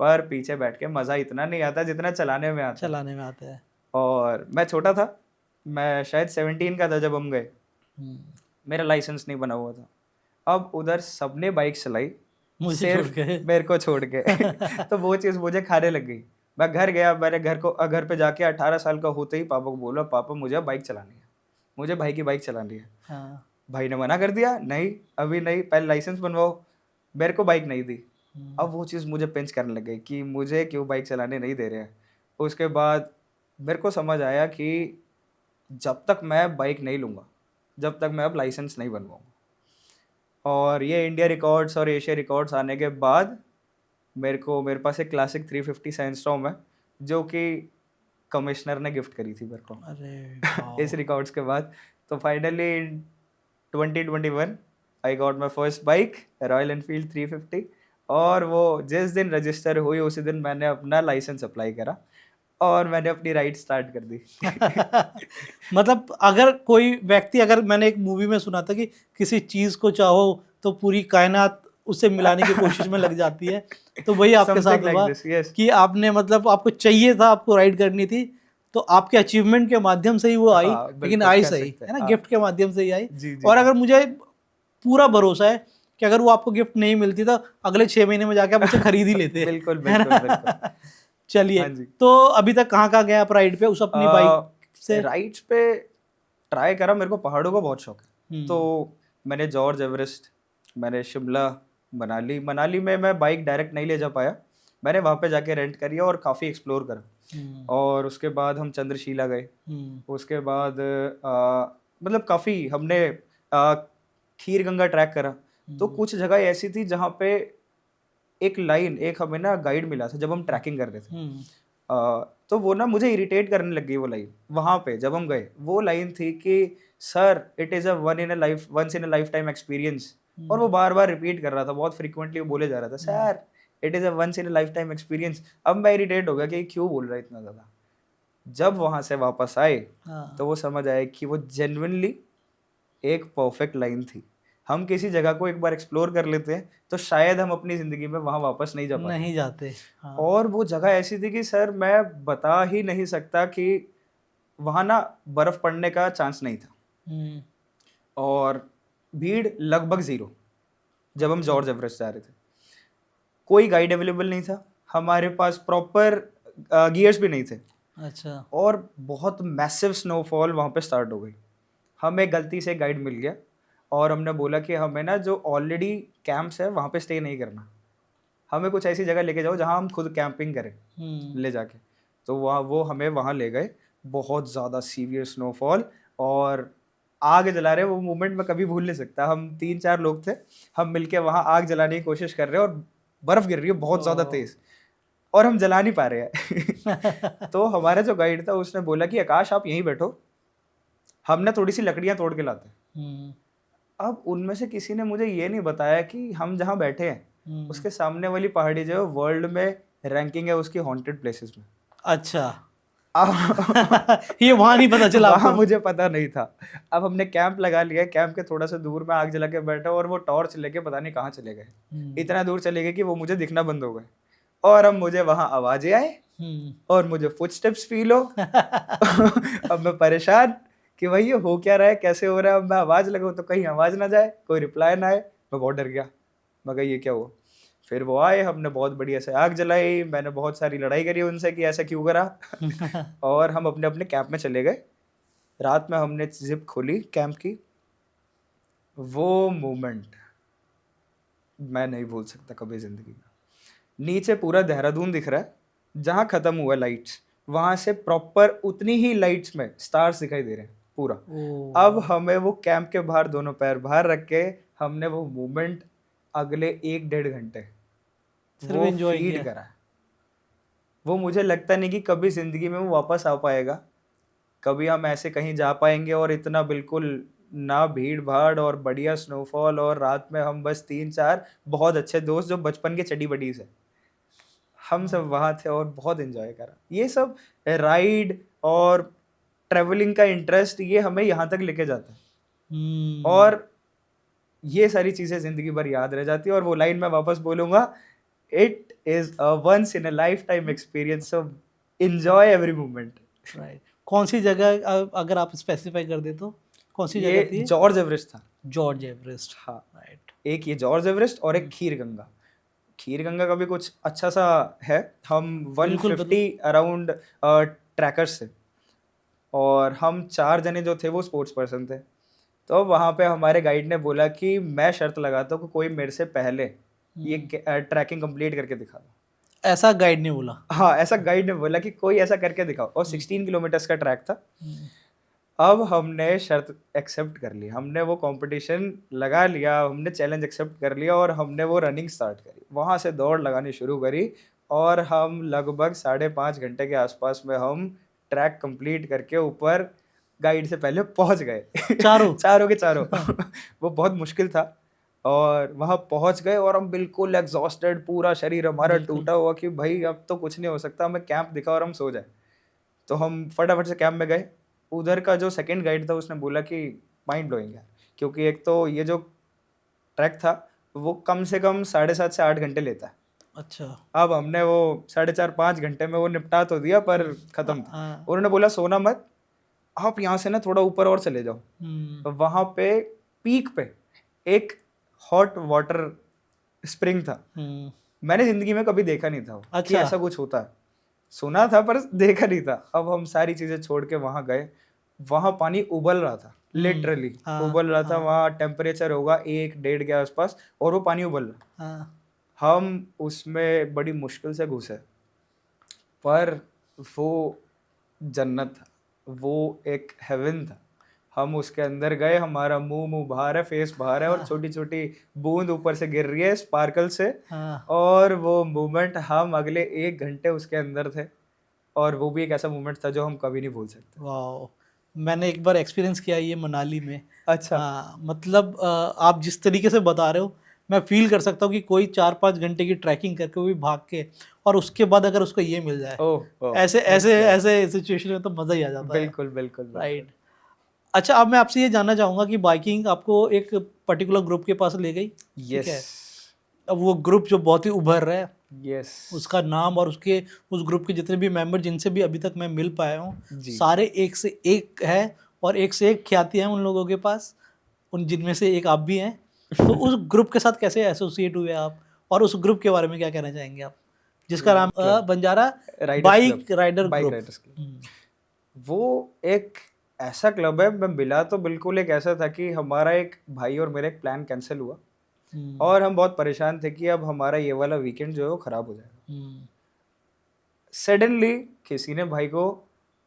पर पीछे बैठ के मज़ा इतना नहीं आता जितना चलाने में आता है। चलाने में आता है। और मैं छोटा था, मैं शायद 17 का था जब हम गए, मेरा लाइसेंस नहीं बना हुआ था। अब उधर सबने बाइक चलाई, मुझे छोड़ सिर्फ के। मेरे को छोड़ के। तो वो चीज़ मुझे खाने लग गई। मैं घर गया, मैंने घर पे जाके 18 साल का होते ही पापा को बोला, पापा मुझे अब बाइक चलानी है, मुझे भाई की बाइक चलानी है। हाँ। भाई ने मना कर दिया, नहीं अभी नहीं, पहले लाइसेंस बनवाओ। मेरे को बाइक नहीं दी। अब वो चीज़ मुझे पिंच करने लग गई कि मुझे क्यों बाइक चलाने नहीं दे रहे हैं। उसके बाद मेरे को समझ आया कि जब तक मैं बाइक नहीं लूँगा, जब तक मैं अब लाइसेंस नहीं बनवाऊँगा। और ये इंडिया रिकॉर्ड्स और एशिया रिकॉर्ड्स आने के बाद मेरे पास एक क्लासिक 350 सैंडस्टॉर्म है, जो कि कमिश्नर ने गिफ्ट करी थी मेरे को। अरे इस रिकॉर्ड्स के बाद तो finally in 2021 I got my first bike royal Enfield 350। और वो जिस दिन रजिस्टर हुई उसी दिन मैंने अपना लाइसेंस अप्लाई करा और मैंने अपनी राइड स्टार्ट कर दी। मतलब अगर कोई व्यक्ति, अगर मैंने एक मूवी में सुना था कि किसी चीज़ को चाहो तो पूरी कायनात उससे मिलाने की कोशिश में लग जाती है, तो वही आपके साथ Something like हुआ this, yes. कि आपने, मतलब आपको चाहिए था, आपको राइड करनी थी, तो आपके अचीवमेंट के माध्यम से ही वो आई, हाँ, लेकिन बिल्कुल आई कह सही सकते है हैं, ना, हाँ। गिफ्ट के माध्यम से ही आई। जी, जी, और जी। अगर मुझे पूरा भरोसा है कि अगर वो आपको गिफ्ट नहीं मिलती तो अगले 6 महीने में जाके आप उसे खरीद ही लेते बिल्कुल, है बिल्कुल, बिल्कुल। ना। चलिए, हाँ जी। तो अभी तक कहाँ कहाँ गए आप राइड पे उस अपनी बाइक से? राइड्स पे ट्राई करा, मेरे को पहाड़ों का बहुत शौक है। तो मैंने जॉर्ज एवरेस्ट, मैंने शिमला, मनाली में मैं बाइक डायरेक्ट नहीं ले जा पाया, मैंने वहाँ पे जाके रेंट करी और काफ़ी एक्सप्लोर करा। और उसके बाद हम चंद्रशिला गए। उसके बाद मतलब काफ़ी हमने खीर गंगा ट्रैक करा। तो कुछ जगह ऐसी थी जहाँ पे एक हमें ना गाइड मिला था जब हम ट्रैकिंग कर रहे थे। तो वो ना मुझे इरिटेट करने लग गई वो लाइन। वहाँ पे जब हम गए वो लाइन थी कि sir it is a once in a lifetime experience. और वो बार बार रिपीट कर रहा था, बहुत फ्रिक्वेंटली वो बोले जा रहा था, sir it is a once in a lifetime experience. अब मैं इरिटेट हो गया कि क्यों बोल रहा है इतना ज़्यादा। जब वहाँ से वापस आए तो वो समझ आया कि वो जेन्युइनली एक परफेक्ट लाइन थी। हम किसी जगह को एक बार एक्सप्लोर कर लेते हैं तो शायद हम अपनी ज़िंदगी में वहाँ वापस नहीं जा पाते। नहीं जाते। हाँ। और वो जगह ऐसी थी कि सर मैं बता ही नहीं सकता कि वहाँ ना बर्फ़ पड़ने का चांस नहीं था और भीड़ लगभग ज़ीरो जब हम जॉर्ज एवरेस्ट जा रहे थे। कोई गाइड अवेलेबल नहीं था, हमारे पास प्रॉपर गियर्स भी नहीं थे। अच्छा। और बहुत मैसिव स्नोफॉल वहाँ पे स्टार्ट हो गई। हमें गलती से गाइड मिल गया और हमने बोला कि हमें ना जो ऑलरेडी कैंप्स है वहाँ पे स्टे नहीं करना, हमें कुछ ऐसी जगह लेके जाओ जहाँ हम खुद कैंपिंग करें ले जाके। तो वो हमें वहाँ ले गए, बहुत ज़्यादा सीवियर स्नोफॉल और आग जला रहे, वो मोमेंट मैं कभी भूल नहीं सकता। हम 3-4 लोग थे, हम मिलके वहाँ आग जलाने की कोशिश कर रहे हैं और बर्फ़ गिर रही है बहुत ज़्यादा तेज़ और हम जला नहीं पा रहे हैं। तो हमारा जो गाइड था उसने बोला कि आकाश आप यहीं बैठो, हम ना थोड़ी सी लकड़ियाँ तोड़ के लाते हैं। अब उनमें से किसी ने मुझे ये नहीं बताया कि हम जहाँ बैठे हैं उसके सामने वाली पहाड़ी जो है वर्ल्ड में रैंकिंग है उसकी हॉन्टेड प्लेसेस में। अच्छा। अब ये वहाँ नहीं पता चला वहाँ आपको? मुझे पता नहीं था। अब हमने कैंप लगा लिया, कैंप के थोड़ा सा दूर में आग जला के बैठा और वो टॉर्च लेके पता नहीं कहाँ चले गए। इतना दूर चले गए कि वो मुझे दिखना बंद हो गए और अब मुझे वहाँ आवाजें आए और मुझे फुटस्टेप्स फील हो। अब मैं परेशान कि भाई ये हो क्या रहा है, कैसे हो रहा है। अब मैं आवाज लगाऊं तो कहीं आवाज ना जाए, कोई रिप्लाई ना आए। मैं बहुत डर गया, मैं कहा ये क्या हुआ। फिर वो आए, हमने बहुत बढ़िया से आग जलाई, मैंने बहुत सारी लड़ाई करी उनसे कि ऐसा क्यों करा। और हम अपने अपने कैंप में चले गए। रात में हमने जिप खोली कैंप की, वो मोमेंट मैं नहीं भूल सकता कभी जिंदगी में। नीचे पूरा देहरादून दिख रहा है, जहाँ खत्म हुआ लाइट्स वहां से प्रॉपर उतनी ही लाइट्स में स्टार्स दिखाई दे रहे हैं पूरा। अब हमें वो कैंप के बाहर दोनों पैर बाहर रख के हमने वो मोमेंट अगले 1-1.5 घंटे सिर्फ वो एंजॉय फील किया। करा। वो मुझे लगता नहीं कि कभी जिंदगी में वो वापस आ पाएगा, कभी हम ऐसे कहीं जा पाएंगे और इतना बिल्कुल ना भीड़ भाड़ और बढ़िया स्नोफॉल और रात में हम बस 3-4 बहुत अच्छे दोस्त जो बचपन के चड्डी बडीज है, हम सब वहाँ थे और बहुत एंजॉय करा। ये सब राइड और ट्रैवलिंग का इंटरेस्ट ये हमें यहाँ तक लेके जाता है और ये सारी चीज़ें ज़िंदगी भर याद रह जाती है। और वो लाइन मैं वापस बोलूँगा, it is a once in a lifetime experience, so enjoy every moment. Right. कौन सी जगह अगर आप स्पेसिफाई कर दे तो कौन सी जगह थी? ये जॉर्ज एवरेस्ट था। George Everest. हाँ, राइट। एक ये जॉर्ज एवरेस्ट और एक खीर गंगा। खीर गंगा का भी कुछ अच्छा सा है। हम बिल्कुल 150 अराउंड ट्रैकर्स थे और हम 4 जने जो थे वो स्पोर्ट्स पर्सन थे। तो वहाँ पे हमारे गाइड ने बोला कि मैं शर्त लगाता हूँ कि कोई मेरे से पहले ये ट्रैकिंग कंप्लीट करके दिखा दो। ऐसा गाइड ने बोला? हाँ, ऐसा गाइड ने बोला कि कोई ऐसा करके दिखाओ। और 16 किलोमीटर्स का ट्रैक था। अब हमने शर्त एक्सेप्ट कर ली, हमने वो कंपटीशन लगा लिया, हमने चैलेंज एक्सेप्ट कर लिया और हमने वो रनिंग स्टार्ट करी। वहाँ से दौड़ लगानी शुरू करी और हम लगभग 5.5 घंटे के आसपास में हम ट्रैक कंप्लीट करके ऊपर गाइड से पहले पहुँच गए। चारों? चारों के चारों। वो बहुत मुश्किल था और वहाँ पहुँच गए और हम बिल्कुल एग्जॉस्टेड, पूरा शरीर हमारा टूटा हुआ कि भाई अब तो कुछ नहीं हो सकता, हमें कैंप दिखा और हम सो जाए। तो हम फटाफट से कैंप में गए। उधर का जो सेकंड गाइड था उसने बोला कि माइंड ब्लोइंग है, क्योंकि एक तो ये जो ट्रैक था वो कम से कम 7.5 से 8 घंटे लेता है। अच्छा। अब हमने वो 4.5-5 घंटे में वो निपटा तो दिया पर खत्म था। उन्होंने बोला सोना मत, आप यहाँ से ना थोड़ा ऊपर और चले जाओ। तो वहाँ पे पीक पे एक हॉट वाटर स्प्रिंग था। मैंने जिंदगी में कभी देखा नहीं था वो, कि अच्छा। ऐसा कुछ होता है। सुना था पर देखा नहीं था। अब हम सारी चीजें छोड़ के वहां गए, वहां पानी उबल रहा था, लिटरली उबल रहा था। वहाँ टेम्परेचर होगा 1-1.5 के आसपास और वो पानी उबल रहा। हम उसमें बड़ी मुश्किल से घुसे पर वो जन्नत था, वो एक हेवन था। हम उसके अंदर गए, हमारा मुंह बाहर है, फेस बाहर है और छोटी छोटी बूंद ऊपर से गिर रही है स्पार्कल से। और वो मोमेंट हम अगले 1 घंटे उसके अंदर थे और वो भी एक ऐसा मोमेंट था जो हम कभी नहीं भूल सकते। वाह, मैंने एक बार एक्सपीरियंस किया ये मनाली में। अच्छा। हाँ, मतलब आप जिस तरीके से बता रहे हो मैं फील कर सकता हूँ कि कोई 4-5 घंटे की ट्रैकिंग करके वो भी भाग के और उसके बाद अगर उसको ये मिल जाए, ऐसे ऐसे ऐसे सिचुएशन में तो मज़ा ही आ जाता है। बिल्कुल बिल्कुल राइट। अच्छा, अब मैं आपसे ये जानना चाहूँगा कि बाइकिंग आपको एक पर्टिकुलर ग्रुप के पास ले गई। ठीक है। अब वो ग्रुप जो बहुत ही उभर रहा है, उसका नाम और उसके उस ग्रुप के जितने भी मेंबर जिनसे भी अभी तक मैं मिल पाया हूँ, सारे एक से एक है और एक से एक ख्याति है उन लोगों के पास, उन जिनमें से एक आप भी हैं। तो उस ग्रुप के साथ कैसे एसोसिएट हुए आप और उस ग्रुप के बारे में क्या कहना चाहेंगे आप, जिसका नाम बंजारा बाइक राइडर ग्रुप? वो एक ऐसा क्लब है, मैं मिला तो बिल्कुल एक ऐसा था कि हमारा एक भाई और मेरा एक प्लान कैंसिल हुआ हम्म, और हम बहुत परेशान थे कि अब हमारा ये वाला वीकेंड जो है वो खराब हो जाएगा। हम्म, सडनली किसी ने भाई को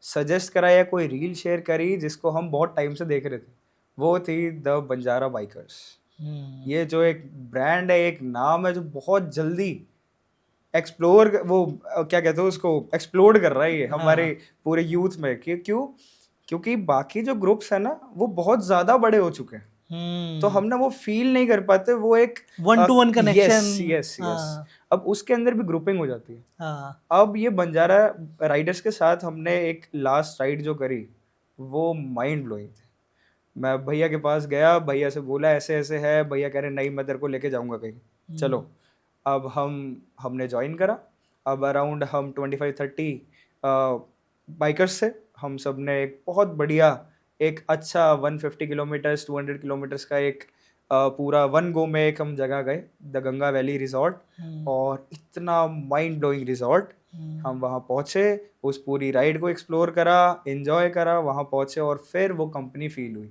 सजेस्ट करा या कोई रील शेयर करी जिसको हम बहुत टाइम से देख रहे थे, वो थी द बंजारा बाइकर्स। हम्म, ये जो एक ब्रांड है, एक नाम है जो बहुत जल्दी क्या कहते हैं उसको, एक्सप्लोड कर रहा है ये हमारे हाँ, पूरे यूथ में। क्यों? क्योंकि बाकी जो ग्रुप्स है ना वो बहुत ज्यादा बड़े हो चुके हैं, तो हम ना वो फील नहीं कर पाते, वो एक one two one yes connection. Yes yes. हाँ, अब उसके अंदर भी ग्रुपिंग हो जाती है। हाँ, अब ये बंजारा राइडर्स के साथ हमने एक लास्ट राइड जो करी, वो माइंड ब्लोइंग थी। मैं भैया के पास गया, भैया से बोला ऐसे ऐसे है, भैया कह रहे नहीं मैं तेरे को लेके जाऊंगा कहीं, हम्म, चलो। अब हमने ज्वाइन करा। अब अराउंड हम 25-30 बाइकर्स थे। हम सब ने एक बहुत बढ़िया, एक अच्छा 150 किलोमीटर्स 200 किलोमीटर्स का एक पूरा वन गो में एक हम जगह गए, द गंगा वैली रिजॉर्ट। हम्म, और इतना माइंड ब्लोइंग रिजॉर्ट। हम वहाँ पहुँचे, उस पूरी राइड को एक्सप्लोर करा, एंजॉय करा, वहाँ पहुँचे और फिर वो कंपनी फील हुई।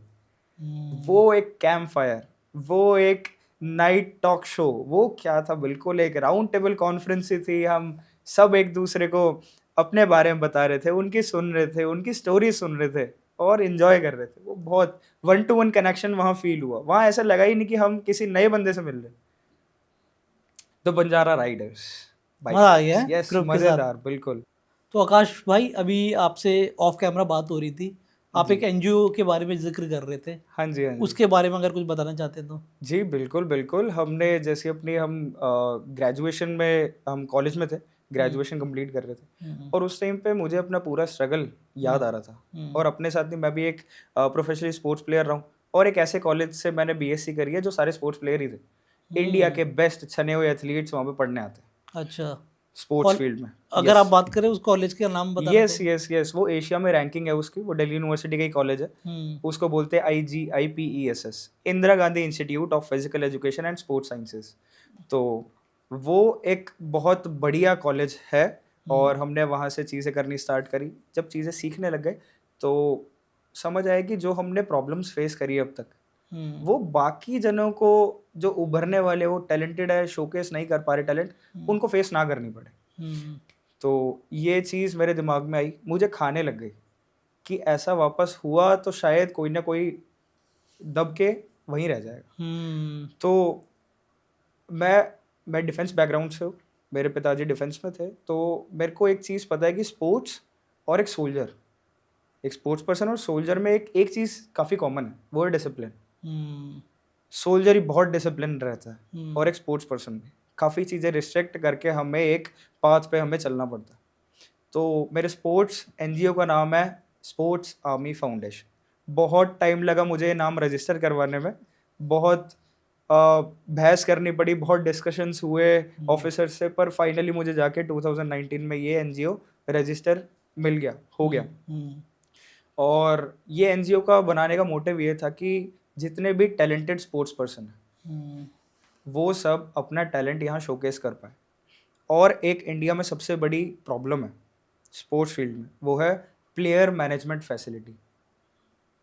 हम्म, वो एक कैंप फायर, वो एक नाइट टॉक शो, वो क्या था, बिल्कुल एक राउंड टेबल कॉन्फ्रेंस ही थी। हम सब एक दूसरे को अपने बारे में बता रहे थे, उनकी सुन रहे थे, उनकी स्टोरी सुन रहे थे और एंजॉय कर रहे थे। वो बहुत वन टू वन कनेक्शन वहाँ फील हुआ। वहाँ ऐसा लगा ही नहीं कि हम किसी नए बंदे से मिल रहे। तो बंजारा राइडर्स मजा आ गया बाइकर्स, है यस, ग्रुप के साथ। मजेदार बिल्कुल। तो आकाश भाई, अभी आपसे ऑफ कैमरा बात हो रही थी, आप एक जी एनजीओ के बारे में जिक्र कर रहे थे, हाँ जी हाँ जी। उसके बारे में अगर कुछ बताना चाहते हैं तो। जी बिल्कुल बिल्कुल। हमने जैसे अपनी हम ग्रेजुएशन में, हम कॉलेज में थे, हम्म, ग्रेजुएशन कंप्लीट कर रहे थे हम्म, और उस टाइम पे मुझे अपना पूरा स्ट्रगल याद हम्म, आ रहा था। हम्म, और अपने साथ ही मैं भी एक प्रोफेशनल स्पोर्ट्स प्लेयर रहा हूँ और एक ऐसे कॉलेज से मैंने बीएससी करी है जो सारे स्पोर्ट्स प्लेयर ही थे। इंडिया हम्म, के बेस्ट छने हुए एथलीट्स वहाँ पे पढ़ने आते हैं अच्छा। स्पोर्ट्स कॉल फील्ड में। अगर आप यस बात करें उस कॉलेज का नाम बताना यस चाहेंगे। यस यस, वो एशिया में रैंकिंग है उसकी, वो दिल्ली यूनिवर्सिटी का ही कॉलेज है। हम्म, उसको बोलते हैं IGIPESS, Indira Gandhi institute of physical education and sports sciences. तो वो एक बहुत बढ़िया कॉलेज है हम्म, और हमने वहाँ से चीज़ें करनी स्टार्ट करी। जब चीज़ें सीखने लग गए तो समझ आया कि जो हमने प्रॉब्लम्स फेस करी अब तक, हम्म, वो बाकी जनों को, जो उभरने वाले, वो टैलेंटेड है, शोकेस नहीं कर पा रहे टैलेंट, हम्म, उनको फेस ना करनी पड़े। हम्म, तो ये चीज़ मेरे दिमाग में आई, मुझे खाने लग गई कि ऐसा वापस हुआ तो शायद कोई ना कोई दब के वहीं रह जाएगा। हम्म, तो मैं डिफेंस बैकग्राउंड से हूँ, मेरे पिताजी डिफेंस में थे, तो मेरे को एक चीज़ पता है कि स्पोर्ट्स और एक सोल्जर, एक स्पोर्ट्स पर्सन और सोल्जर में एक एक चीज़ काफ़ी कॉमन है, वो है डिसिप्लिन। हम्म, सोल्जर ही बहुत डिसिप्लिन रहता है हम्म, और एक स्पोर्ट्स पर्सन भी काफ़ी चीज़ें रिस्ट्रिक्ट करके हमें एक पाथ पे हमें चलना पड़ता है। तो मेरे स्पोर्ट्स एनजीओ का नाम है स्पोर्ट्स आर्मी फाउंडेशन। बहुत टाइम लगा मुझे ये नाम रजिस्टर करवाने में, बहुत बहस करनी पड़ी, बहुत डिस्कशंस हुए हम्म, ऑफिसर से, पर फाइनली मुझे जाके 2019 में ये एनजीओ रजिस्टर मिल गया, हो गया। हम्म, और ये एनजीओ का बनाने का मोटिव ये था कि जितने भी टैलेंटेड स्पोर्ट्स पर्सन हैं हम्म, वो सब अपना टैलेंट यहाँ शोकेस कर पाए। और एक इंडिया में सबसे बड़ी प्रॉब्लम है स्पोर्ट्स फील्ड में, वो है प्लेयर मैनेजमेंट फैसिलिटी।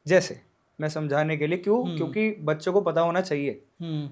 जैसे मैं समझाने के लिए, हम्म, क्योंकि बच्चों को पता होना चाहिए। हम्म,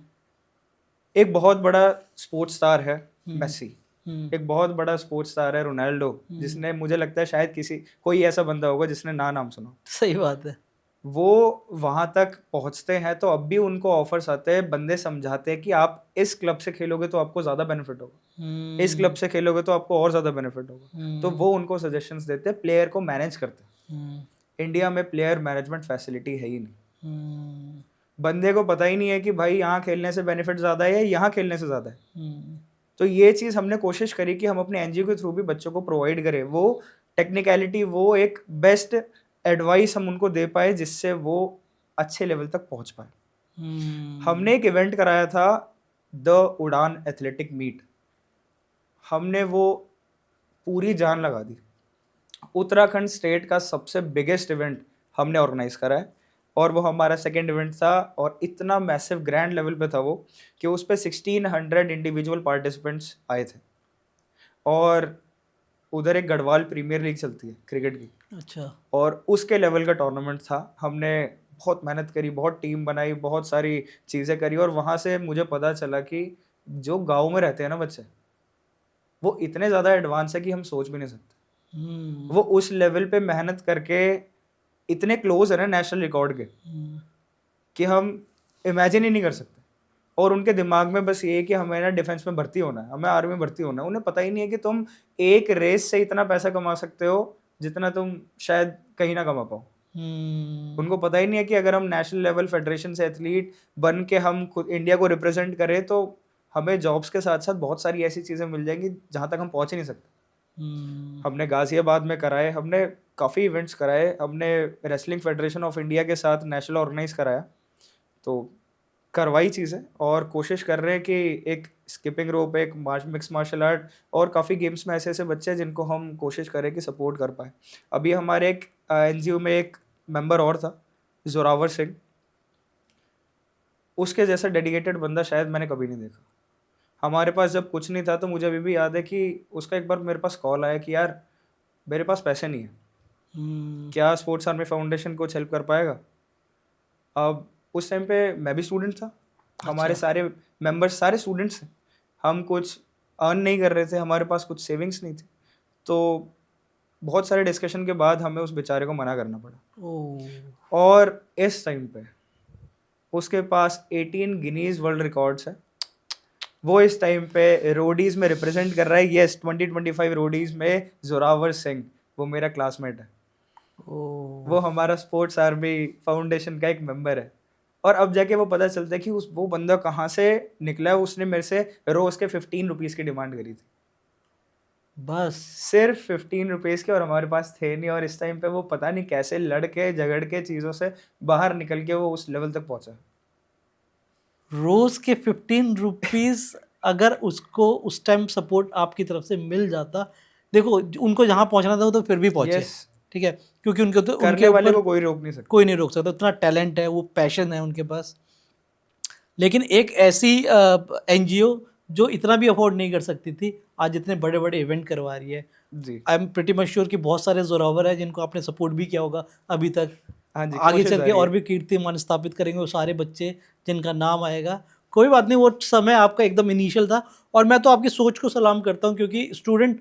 एक बहुत बड़ा स्पोर्ट्स स्टार है हम्म, मेसी, हम्म, एक बहुत बड़ा स्पोर्ट्स स्टार है रोनाल्डो, हम्म, जिसने, मुझे लगता है शायद किसी कोई ऐसा बंदा होगा जिसने ना नाम सुना हो। सही बात है। वो वहां तक पहुंचते हैं तो अब भी उनको ऑफर्स आते हैं, बंदे समझाते हैं कि आप इस क्लब से खेलोगे तो आपको ज़्यादा बेनिफिट होगा, इस क्लब हम्म, से खेलोगे तो आपको और ज़्यादा बेनिफिट होगा। तो हम्म, वो उनको सजेशंस देते हैं, प्लेयर को मैनेज करते हम्म, हैं। इंडिया में प्लेयर मैनेजमेंट फैसिलिटी है ही नहीं। हम्म, बंदे को पता ही नहीं है कि भाई यहाँ खेलने से बेनिफिट ज़्यादा है या यहाँ खेलने से ज़्यादा है। हम्म, तो ये चीज़ हमने कोशिश करी कि हम अपने एनजीओ के थ्रू भी बच्चों को प्रोवाइड करें, वो टेक्निकलिटी, वो एक बेस्ट एडवाइस हम उनको दे पाए जिससे वो अच्छे लेवल तक पहुँच पाए। हम्म, हमने एक इवेंट कराया था, द उड़ान एथलेटिक मीट। हमने वो पूरी जान लगा दी। उत्तराखंड स्टेट का सबसे बिगेस्ट इवेंट हमने ऑर्गेनाइज करा है और वो हमारा सेकेंड इवेंट था और इतना मैसिव ग्रैंड लेवल पे था वो कि उस पे 1600 इंडिविजुअल पार्टिसिपेंट्स आए थे। और उधर एक गढ़वाल प्रीमियर लीग चलती है क्रिकेट की, अच्छा। और उसके लेवल का टूर्नामेंट था। हमने बहुत मेहनत करी, बहुत टीम बनाई, बहुत सारी चीज़ें करी, और वहाँ से मुझे पता चला कि जो गाँव में रहते हैं ना बच्चे, वो इतने ज़्यादा एडवांस है कि हम सोच भी नहीं सकते। हम्म। वो उस लेवल पे मेहनत करके इतने क्लोज है ना नेशनल रिकॉर्ड के, हम्म। कि हम इमेजिन ही नहीं कर सकते। और उनके दिमाग में बस ये है कि हमें ना डिफेंस में भर्ती होना है, हमें आर्मी में भर्ती होना है। उन्हें पता ही नहीं है कि तुम एक रेस से इतना पैसा कमा सकते हो जितना तुम शायद कहीं ना कमा पाओ। हम्म। उनको पता ही नहीं है कि अगर हम नेशनल लेवल फेडरेशन से एथलीट बन के हम खुद इंडिया को रिप्रेजेंट करें तो हमें जॉब्स के साथ साथ बहुत सारी ऐसी चीज़ें मिल जाएंगी जहाँ तक हम पहुँच ही नहीं सकते। हम्म। हमने गाजियाबाद में कराए, हमने काफ़ी इवेंट्स कराए, हमने रेसलिंग फेडरेशन ऑफ इंडिया के साथ नेशनल ऑर्गेनाइज कराया, तो करवाई चीज़ें, और कोशिश कर रहे हैं कि एक स्किपिंग रोप, एक मिक्स मार्शल आर्ट, और काफ़ी गेम्स में ऐसे ऐसे बच्चे हैं जिनको हम कोशिश करें कि सपोर्ट कर पाए। अभी हमारे एक एनजीओ में एक मेंबर और था, जोरावर सिंह। उसके जैसा डेडिकेटेड बंदा शायद मैंने कभी नहीं देखा। हमारे पास जब कुछ नहीं था तो मुझे अभी भी याद है कि उसका एक बार मेरे पास कॉल आया कि यार मेरे पास पैसे नहीं है, हम्म। क्या स्पोर्ट्स आर्मी फाउंडेशन कुछ हेल्प कर पाएगा। अब उस टाइम पे मैं भी स्टूडेंट था, हमारे अच्छा। सारे मेंबर्स सारे स्टूडेंट्स हैं, हम कुछ अर्न नहीं कर रहे थे, हमारे पास कुछ सेविंग्स नहीं थी, तो बहुत सारे डिस्कशन के बाद हमें उस बेचारे को मना करना पड़ा। ओ। और इस टाइम पे उसके पास 18 गिनीज वर्ल्ड रिकॉर्ड्स है। वो इस टाइम पे रोडीज में रिप्रेजेंट कर रहा है। यस, 2025 रोडीज में जोरावर सिंह, वो मेरा क्लासमेट है, ओ। वो हमारा स्पोर्ट्स आर्मी फाउंडेशन का एक मेंबर है। और अब जाके वो पता चलता है कि वो बंदा कहाँ से निकला है। उसने मेरे से रोज के 15 रुपीज़ की डिमांड करी थी, बस। सिर्फ 15 रुपीज़ के, और हमारे पास थे नहीं। और इस टाइम पे वो पता नहीं कैसे लड़ के झगड़ के चीज़ों से बाहर निकल के वो उस लेवल तक पहुंचा। रोज के 15 रुपीज, अगर उसको उस टाइम सपोर्ट आपकी तरफ से मिल जाता, देखो उनको जहाँ पहुँचना था वो तो फिर भी पहुँचे। यस, ठीक है, क्योंकि उनके तो उनके करने वाले ऊपर को कोई रोक नहीं सकता। कोई नहीं रोक सकता, उतना टैलेंट है, वो पैशन है उनके पास। लेकिन एक ऐसी एनजीओ जो इतना भी अफोर्ड नहीं कर सकती थी, आज इतने बड़े बड़े इवेंट करवा रही है। जी, I am pretty much sure कि बहुत सारे जोरावर हैं जिनको आपने सपोर्ट भी किया होगा अभी तक। हाँ जी, आगे कोशिश चल के जारी और है। भी कीर्तिमान स्थापित करेंगे वो सारे बच्चे जिनका नाम आएगा। कोई बात नहीं, वो समय आपका एकदम इनिशियल था, और मैं तो आपकी सोच को सलाम करता हूँ, क्योंकि स्टूडेंट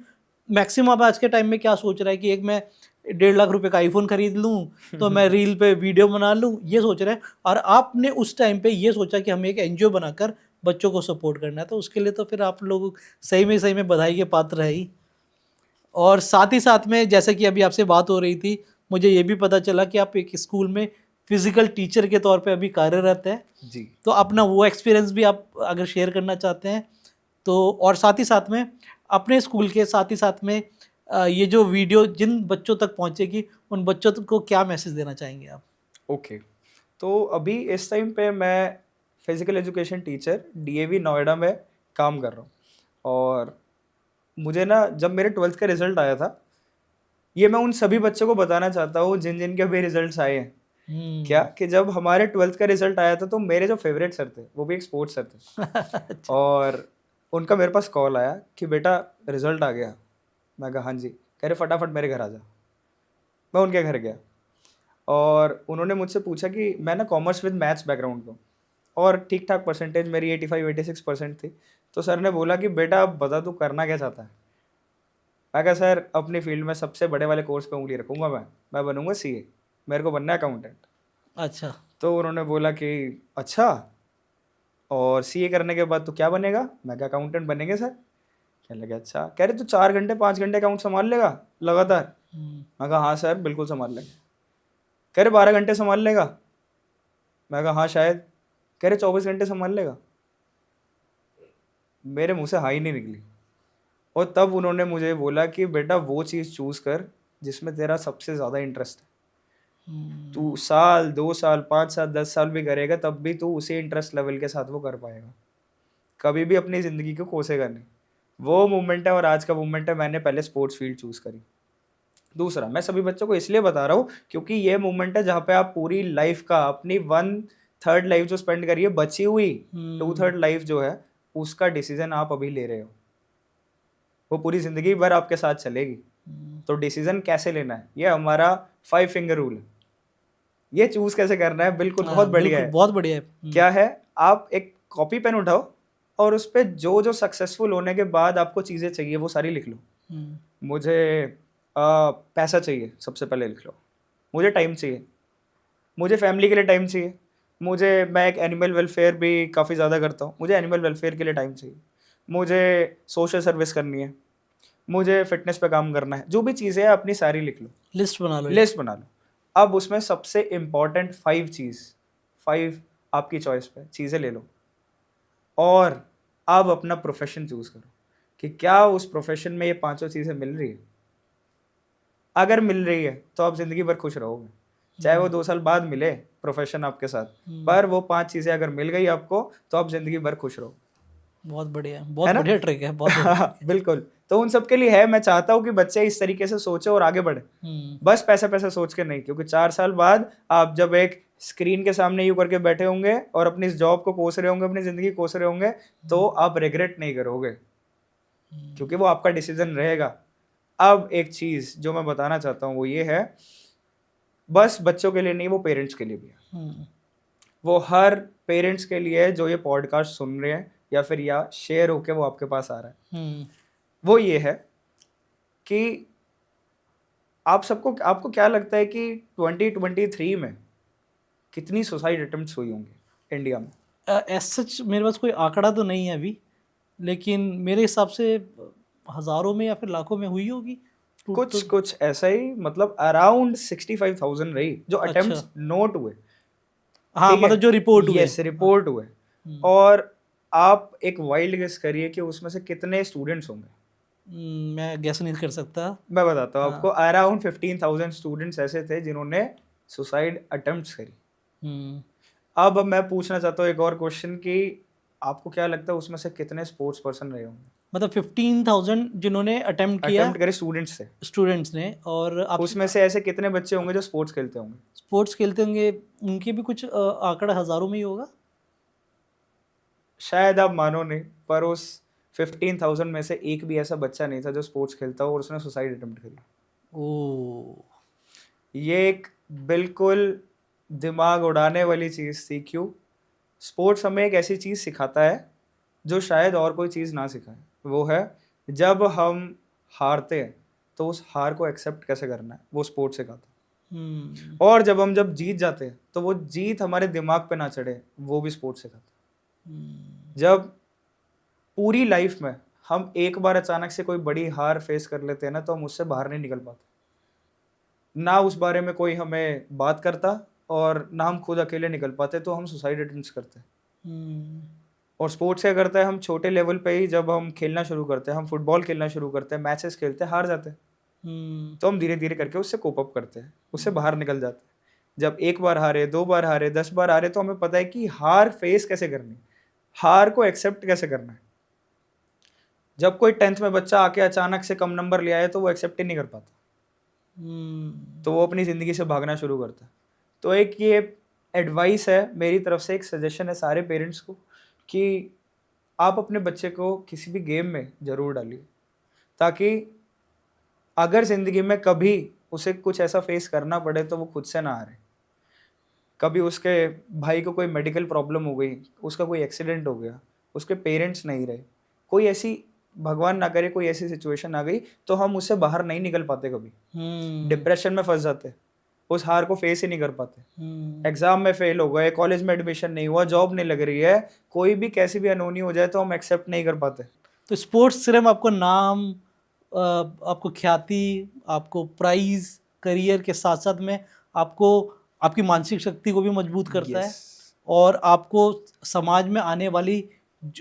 मैक्सिमम आज के टाइम में क्या सोच रहा है कि एक मैं 1.5 लाख रुपए का आईफोन खरीद लूँ तो मैं रील पे वीडियो बना लूँ, ये सोच रहे हैं। और आपने उस टाइम पे ये सोचा कि हमें एक एनजीओ बनाकर बच्चों को सपोर्ट करना है, तो उसके लिए तो फिर आप लोग सही में बधाई के पात्र है ही। और साथ ही साथ में जैसे कि अभी आपसे बात हो रही थी, मुझे ये भी पता चला कि आप एक स्कूल में फिजिकल टीचर के तौर पे अभी कार्यरत हैं। जी, तो अपना वो एक्सपीरियंस भी आप अगर शेयर करना चाहते हैं तो, और साथ ही साथ में अपने स्कूल के साथ ही साथ में ये जो वीडियो जिन बच्चों तक पहुंचेगी उन बच्चों को क्या मैसेज देना चाहेंगे आप? ओके। तो अभी इस टाइम पे मैं physical education teacher DAV Noida में काम कर रहा हूँ। और मुझे ना जब मेरे 12th का रिजल्ट आया था, ये मैं उन सभी बच्चों को बताना चाहता हूँ जिन जिन के भी रिजल्ट्स आए हैं। क्या हम्म। कि जब हमारे 12th का रिजल्ट आया था तो मेरे जो फेवरेट सर थे वो भी एक स्पोर्ट्स सर थे, अच्छा। और उनका मेरे पास कॉल आया कि बेटा रिजल्ट आ गया। मैं कहा हाँ जी। कह रहे फटाफट मेरे घर आ जा। मैं उनके घर गया, और उन्होंने मुझसे पूछा कि मैं ना कॉमर्स विद मैथ्स बैकग्राउंड का हूँ, और ठीक ठाक परसेंटेज मेरी 85-86% थी। तो सर ने बोला कि बेटा अब बता तू करना क्या चाहता है। मैं कहा सर अपनी फील्ड में सबसे बड़े वाले कोर्स पे उंगली रखूंगा, मैं बनूंगा सीए, मेरे को बनना है अकाउंटेंट। अच्छा। तो उन्होंने बोला कि अच्छा, और सीए करने के बाद तो क्या बनेगा। मैं कहा अकाउंटेंट बनेंगे सर। कहने लगे अच्छा। कह रहे तू 4 घंटे 5 घंटे अकाउंट संभाल लेगा लगातार। हम्म। मैं कहा हाँ सर बिल्कुल संभाल लेंगे। कह रहे 12 घंटे संभाल लेगा। मैं कहा हाँ शायद। कह रहे 24 घंटे संभाल लेगा। मेरे मुंह से हाँ ही नहीं निकली। और तब उन्होंने मुझे बोला कि बेटा वो चीज़ चूज़ कर जिसमें तेरा सबसे ज़्यादा इंटरेस्ट है। तू साल 2 साल 5 साल 10 साल भी करेगा तब भी तू उसी इंटरेस्ट लेवल के साथ वो कर पाएगा, कभी भी अपनी ज़िंदगी को कोसेगा नहीं। वो मूवमेंट है, और आज का मूवमेंट है। मैंने पहले स्पोर्ट्स फील्ड चूज़ करी। दूसरा, मैं सभी बच्चों को इसलिए बता रहा हूँ क्योंकि ये मूवमेंट है जहाँ पे आप पूरी लाइफ का अपनी 1/3 लाइफ जो स्पेंड करिए, बची हुई 2/3 लाइफ जो है उसका डिसीजन आप अभी ले रहे हो। वो पूरी ज़िंदगी भर आपके साथ चलेगी। तो डिसीजन कैसे लेना है, ये हमारा 5 फिंगर रूल है। ये चूज़ कैसे करना है, बिल्कुल बहुत बढ़िया बिल्कुल है। बहुत बढ़िया है। क्या है, आप एक कॉपी पेन उठाओ और उस पे जो सक्सेसफुल होने के बाद आपको चीज़ें चाहिए वो सारी लिख लो। मुझे पैसा चाहिए, सबसे पहले लिख लो। मुझे टाइम चाहिए, मुझे फैमिली के लिए टाइम चाहिए, मैं एक एनिमल वेलफेयर भी काफ़ी ज़्यादा करता हूँ, मुझे एनिमल वेलफेयर के लिए टाइम चाहिए, मुझे सोशल सर्विस करनी है, मुझे फिटनेस पे काम करना है। जो भी चीज़ें हैं अपनी सारी लिख लो, लिस्ट बना लो। लिस्ट बना लो। अब उसमें सबसे इम्पॉर्टेंट 5 आपकी चॉइस पे चीज़ें ले लो और अब अपना प्रोफेशन चूज करो कि क्या उस प्रोफेशन में ये 5 चीज़ें मिल रही है। अगर मिल रही है तो आप जिंदगी भर खुश रहोगे, चाहे वो 2 साल बाद मिले प्रोफेशन आपके साथ, पर वो 5 चीज़ें अगर मिल गई आपको तो आप जिंदगी भर खुश रहो। बहुत बढ़िया, बहुत बढ़िया ट्रिक है, बहुत बढ़िया trick है। बिल्कुल। तो उन सब के लिए है, मैं चाहता हूँ कि बच्चे इस तरीके से सोचे और आगे बढ़े, बस पैसा पैसा सोच के नहीं। क्योंकि 4 साल बाद आप जब एक स्क्रीन के सामने यूं करके बैठे होंगे और अपनी इस जॉब को कोस रहे होंगे, अपनी जिंदगी कोस रहे होंगे, तो आप रिग्रेट नहीं करोगे क्योंकि वो आपका डिसीजन रहेगा। अब एक चीज जो मैं बताना चाहता हूँ वो ये है, बस बच्चों के लिए नहीं, वो पेरेंट्स के लिए भी है। वो हर पेरेंट्स के लिए जो ये पॉडकास्ट सुन रहे हैं या फिर या शेयर होके वो आपके पास आ रहा है, वो ये है कि आपको क्या लगता है कि 2023 में कितनी सुसाइड अटेम्प्ट्स हुई होंगी इंडिया में? एज सच मेरे पास कोई आंकड़ा तो नहीं है अभी, लेकिन मेरे हिसाब से हज़ारों में या फिर लाखों में हुई होगी। कुछ ऐसा ही, मतलब अराउंड 65,000 रही जो अटेम्प्ट्स नोट हुए। हाँ, ठीक है? मतलब जो रिपोर्ट हुए। यस, रिपोर्ट हुए। और आप एक वाइल्ड गेस करिए कि उसमें से कितने स्टूडेंट्स होंगे। मैं गेस नहीं कर सकता। मैं बताता हूँ आपको, अराउंड 15,000 स्टूडेंट्स ऐसे थे जिन्होंने सुसाइड अटेम्प्ट्स करी। अब मैं पूछना चाहता हूँ एक और क्वेश्चन कि आपको क्या लगता है उसमें से कितने स्पोर्ट्स पर्सन रहे होंगे? मतलब 15,000 जिन्होंने अटेम्प्ट किया, अटेम्प्ट करे स्टूडेंट्स से, स्टूडेंट्स ने, और आप उसमें से ऐसे कितने बच्चे होंगे जो स्पोर्ट्स खेलते होंगे? स्पोर्ट्स खेलते होंगे, उनके भी कुछ आंकड़ा हज़ारों में ही होगा। शायद आप मानो नहीं, पर उस 15,000 में से एक भी ऐसा बच्चा नहीं था जो स्पोर्ट्स खेलता हो और उसने सुसाइड अटेम्प्ट करी। ओ, ये एक बिल्कुल दिमाग उड़ाने वाली चीज़ थी। क्यों? स्पोर्ट्स हमें एक ऐसी चीज़ सिखाता है जो शायद और कोई चीज़ ना सिखाए। वो है, जब हम हारते हैं तो उस हार को एक्सेप्ट कैसे करना है, वो स्पोर्ट्स सिखाता है। और जब जीत जाते हैं तो वो जीत हमारे दिमाग पे ना चढ़े, वो भी स्पोर्ट्स सिखाता है। जब पूरी लाइफ में हम एक बार अचानक से कोई बड़ी हार फेस कर लेते हैं ना, तो हम उससे बाहर नहीं निकल पाते। ना उस बारे में कोई हमें बात करता और ना हम खुद अकेले निकल पाते, तो हम सुसाइड अटेम्प्ट्स करते हैं। और स्पोर्ट्स क्या करता है, हम छोटे लेवल पे ही जब हम खेलना शुरू करते हैं, हम फुटबॉल खेलना शुरू करते हैं, मैचेस खेलते हैं, हार जाते हैं, तो हम धीरे धीरे करके उससे कोप अप करते हैं, उससे बाहर निकल जाते हैं। जब 1 बार हारे, 2 बार हारे, 10 बार हारे, तो हमें पता है कि हार फेस कैसे करनी, हार को एक्सेप्ट कैसे करना है। जब कोई 10th में बच्चा आके अचानक से कम नंबर ले आए तो वो एक्सेप्ट ही नहीं कर पाता, तो वो अपनी ज़िंदगी से भागना शुरू करता है। तो एक ये एडवाइस है मेरी तरफ से, एक सजेशन है सारे पेरेंट्स को कि आप अपने बच्चे को किसी भी गेम में ज़रूर डालिए, ताकि अगर ज़िंदगी में कभी उसे कुछ ऐसा फेस करना पड़े तो वो खुद से ना हारे। कभी उसके भाई को कोई मेडिकल प्रॉब्लम हो गई, उसका कोई एक्सीडेंट हो गया, उसके पेरेंट्स नहीं रहे, कोई ऐसी, भगवान ना करे, कोई ऐसी सिचुएशन आ गई, तो हम उससे बाहर नहीं निकल पाते, कभी डिप्रेशन में फंस जाते, उस हार को फेस ही नहीं कर पाते। एग्जाम में फेल हो गए, कॉलेज में एडमिशन नहीं हुआ, जॉब नहीं लग रही है, कोई भी कैसी भी अनहोनी हो जाए तो हम एक्सेप्ट नहीं कर पाते। तो स्पोर्ट्स सिर्फ आपको नाम, आपको ख्याति, आपको प्राइज, करियर के साथ साथ में आपको आपकी मानसिक शक्ति को भी मजबूत करता है, और आपको समाज में आने वाली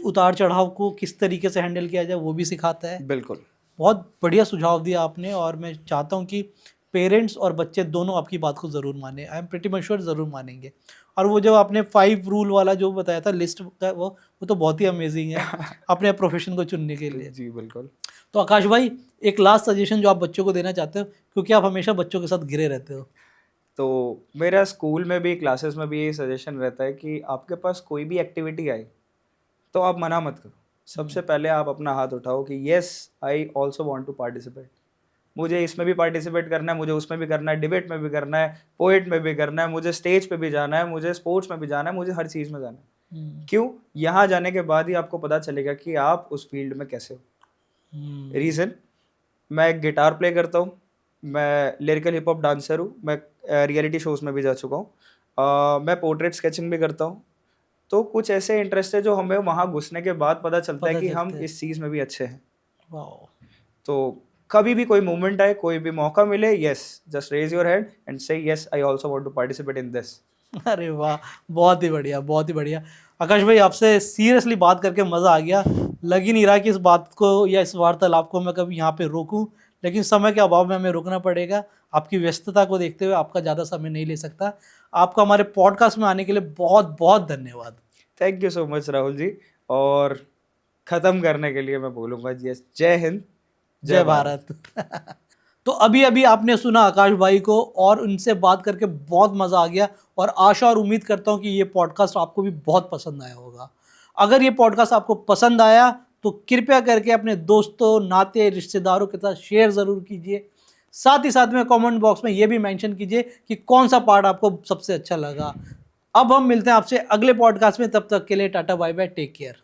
उतार चढ़ाव को किस तरीके से हैंडल किया जाए वो भी सिखाता है। बिल्कुल, बहुत बढ़िया सुझाव दिया आपने, और मैं चाहता हूँ कि पेरेंट्स और बच्चे दोनों आपकी बात को ज़रूर माने। आई एम प्रिटी मच श्योर ज़रूर मानेंगे। और वो जो आपने 5 रूल वाला जो बताया था लिस्ट का, वो तो बहुत ही अमेजिंग है अपने प्रोफेशन को चुनने के लिए। जी बिल्कुल। तो आकाश भाई, एक लास्ट सजेशन जो आप बच्चों को देना चाहते हो, क्योंकि आप हमेशा बच्चों के साथ घिरे रहते हो। तो मेरा स्कूल में भी, क्लासेस में भी यही सजेशन रहता है कि आपके पास कोई भी एक्टिविटी आए तो आप मना मत करो। सबसे पहले आप अपना हाथ उठाओ कि yes I also want to participate, मुझे इसमें भी पार्टिसिपेट करना है, मुझे उसमें भी करना है, डिबेट में भी करना है, पोएट में भी करना है, मुझे स्टेज पे भी जाना है, मुझे स्पोर्ट्स में भी जाना है, मुझे हर चीज़ में जाना है। हम्म, क्यों? यहाँ जाने के बाद ही आपको पता चलेगा कि आप उस फील्ड में कैसे हो। हम्म, रीज़न, मैं गिटार प्ले करता हूँ, मैं लिरिकल हिप हॉप डांसर हूँ, मैं रियलिटी शोज़ में भी जा चुका हूँ, मैं पोर्ट्रेट स्केचिंग भी करता हूँ। तो कुछ ऐसे इंटरेस्ट है जो हमें वहाँ घुसने के बाद पता चलता है पता कि हम चलता है। इस चीज़ में भी अच्छे हैं। वाओ। तो कभी भी कोई मोमेंट आए, कोई भी मौका मिले, yes, just raise your hand and say yes I also want to participate in this. अरे वाह, बहुत ही बढ़िया, बहुत ही बढ़िया। आकाश भाई, आपसे सीरियसली बात करके मज़ा आ गया। लग ही नहीं रहा कि इस बात को या इस वार्तालाप को मैं कभी यहाँ पे रोकूं, लेकिन समय के अभाव में हमें रोकना पड़ेगा। आपकी व्यस्तता को देखते हुए आपका ज़्यादा समय नहीं ले सकता। आपका हमारे पॉडकास्ट में आने के लिए बहुत बहुत धन्यवाद। Thank you so much Rahul ji. और ख़त्म करने के लिए मैं बोलूँगा यस, जय हिंद, जय जय भारत। भारत। तो अभी अभी आपने सुना आकाश भाई को, और उनसे बात करके बहुत मज़ा आ गया, और आशा और उम्मीद करता हूँ कि ये पॉडकास्ट आपको भी बहुत पसंद आया होगा। अगर ये पॉडकास्ट आपको पसंद आया तो कृपया करके अपने दोस्तों, नाते, रिश्तेदारों के साथ शेयर ज़रूर कीजिए। साथ ही साथ में कमेंट बॉक्स में ये भी मेंशन कीजिए कि कौन सा पार्ट आपको सबसे अच्छा लगा। अब हम मिलते हैं आपसे अगले पॉडकास्ट में, तब तक के लिए ta-ta bye bye, take care.